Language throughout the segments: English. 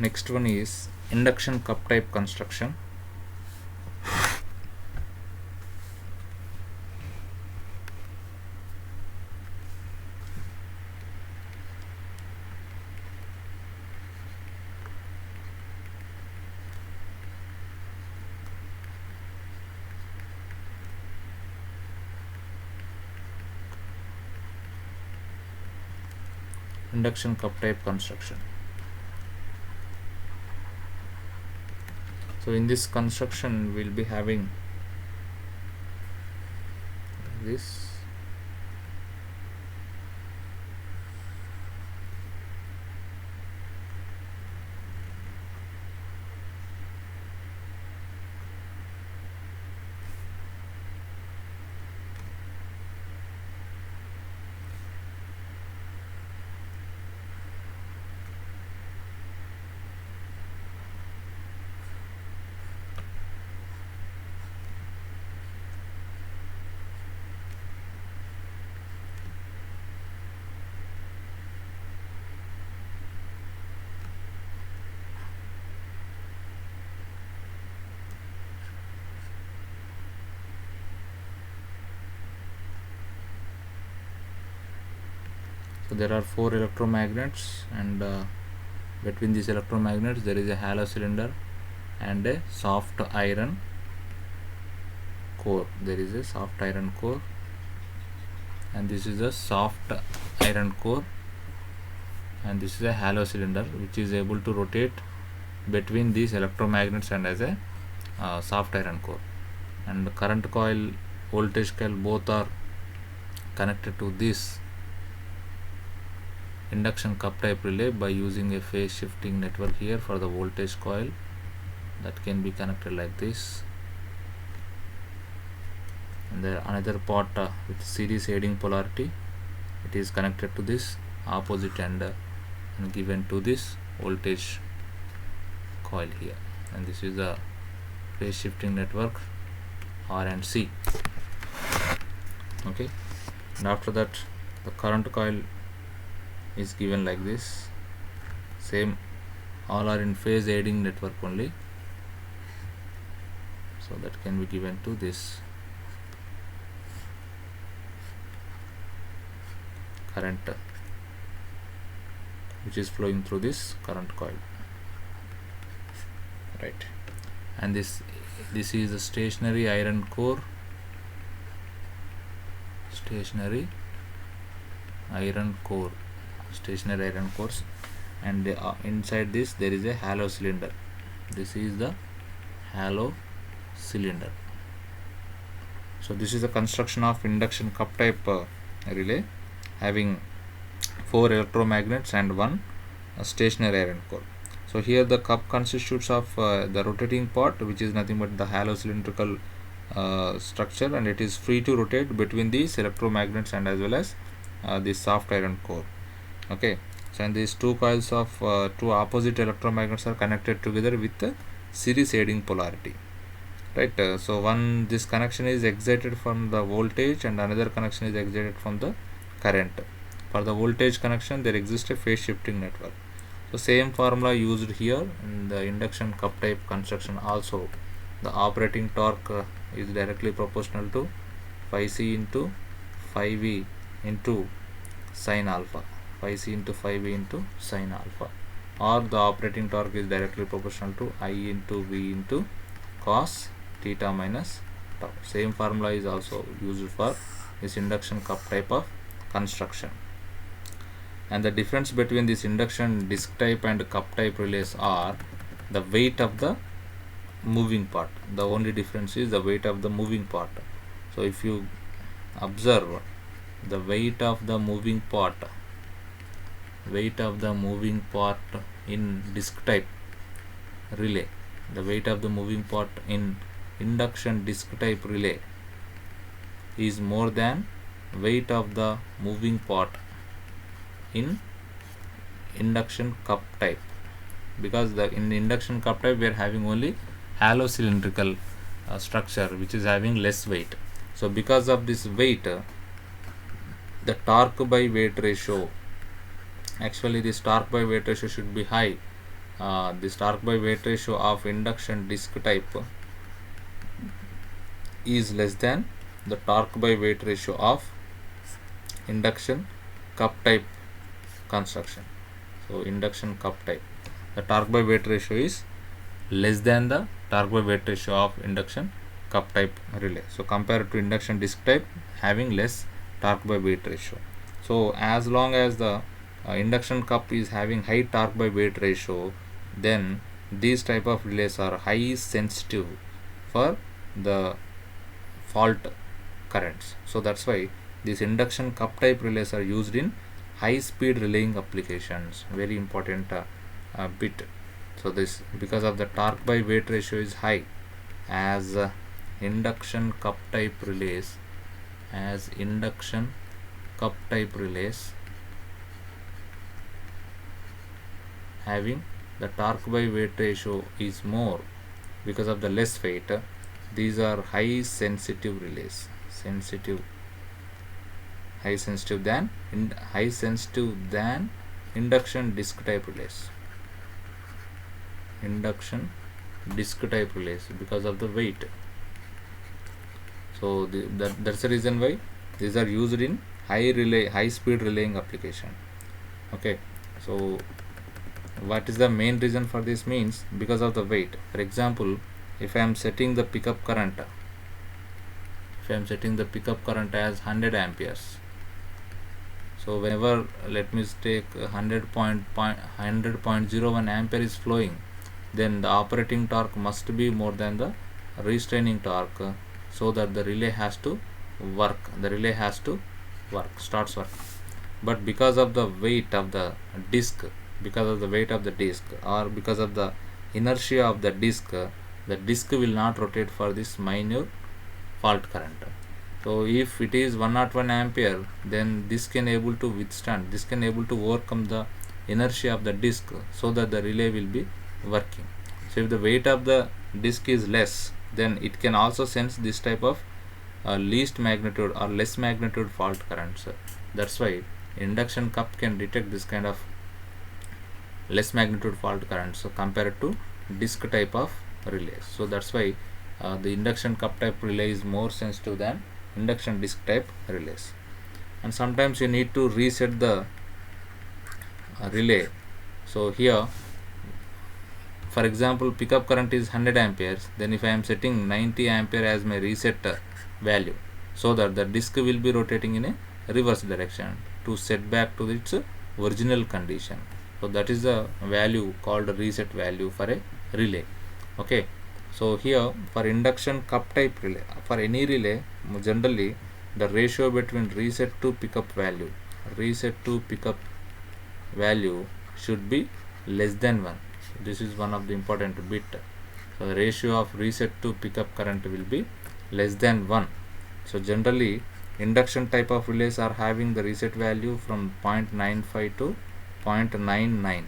Next one is induction cup type construction. Induction cup type construction. So in this construction we'll be having this. So there are 4 electromagnets, and between these electromagnets there is a halo cylinder and a soft iron core. There is a soft iron core, and this is a soft iron core, and this is a halo cylinder which is able to rotate between these electromagnets and as a soft iron core. And the current coil, voltage coil, both are connected to this induction cup type relay by using a phase shifting network here for the voltage coil that can be connected like this. And there another part with series aiding polarity, it is connected to this opposite end and given to this voltage coil here. And this is the phase shifting network R and C. Okay, and after that the current coil is given like this. Same, all are in phase aiding network only, so that can be given to this current which is flowing through this current coil, right? And this is a stationary iron core, stationary iron cores, and inside this there is a halo cylinder. This is the halo cylinder. So this is the construction of induction cup type relay having 4 electromagnets and 1 stationary iron core. So here the cup constitutes of the rotating part, which is nothing but the halo cylindrical structure, and it is free to rotate between these electromagnets and as well as this soft iron core. Okay, so and these two coils of 2 opposite electromagnets are connected together with the series aiding polarity, right? So this connection is excited from the voltage and another connection is excited from the current. For the voltage connection there exists a phase shifting network. So same formula used here in the induction cup type construction also. The operating torque is directly proportional to phi c into phi v into sine alpha, phi c into phi v into sine alpha, or the operating torque is directly proportional to I into v into cos theta minus tau. Same formula is also used for this induction cup type of construction. And the difference between this induction disc type and cup type relays are the weight of the moving part. The only difference is the weight of the moving part. So if you observe the weight of the moving part in disc type relay, the weight of the moving part in induction disc type relay is more than weight of the moving part in induction cup type, because in the induction cup type we are having only halo cylindrical structure which is having less weight. So because of this weight, the torque by weight ratio, actually this torque by weight ratio should be high this torque by weight ratio of induction disc type is less than the torque by weight ratio of induction cup type construction. So induction cup type, the torque by weight ratio is less than the torque by weight ratio of induction cup type relay. So compared to induction disc type having less torque by weight ratio. So as long as the induction cup is having high torque by weight ratio, then these type of relays are high sensitive for the fault currents. So that's why these induction cup type relays are used in high speed relaying applications. Very important bit. So this, because of the torque by weight ratio is high, as induction cup type relays, having the torque by weight ratio is more because of the less weight, these are high sensitive relays, high sensitive than induction disc type relays, because of the weight. So that's the reason why these are used in high speed relaying application. Okay, so what is the main reason for this? Means because of the weight. For example, if I am setting the pickup current as 100 amperes, so whenever, let me take 100.01 ampere is flowing, then the operating torque must be more than the restraining torque, so that the relay has to work, starts work. But because of the weight of the disc, or because of the inertia of the disc will not rotate for this minor fault current. So if it is 101 ampere, then this can able to overcome the inertia of the disc, so that the relay will be working. So if the weight of the disc is less, then it can also sense this type of least magnitude or less magnitude fault currents. That's why induction cup can detect this kind of less magnitude fault currents, so compared to disc type of relays. So that's why the induction cup type relay is more sensitive than induction disc type relays. And sometimes you need to reset the relay. So here, for example, pickup current is 100 amperes, then if I am setting 90 ampere as my reset value, so that the disc will be rotating in a reverse direction to set back to its original condition. So that is the value called reset value for a relay. Okay, so here for induction cup type relay, for any relay, generally the ratio between reset to pickup value should be less than 1. This is one of the important bit. So the ratio of reset to pickup current will be less than 1. So generally induction type of relays are having the reset value from 0.95 to 0.99,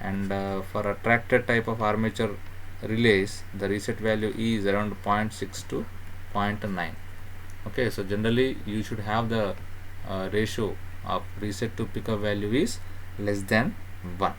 and for attracted type of armature relays, the reset value is around 0.6 to 0.9. Okay, so generally you should have the ratio of reset to pickup value is less than 1.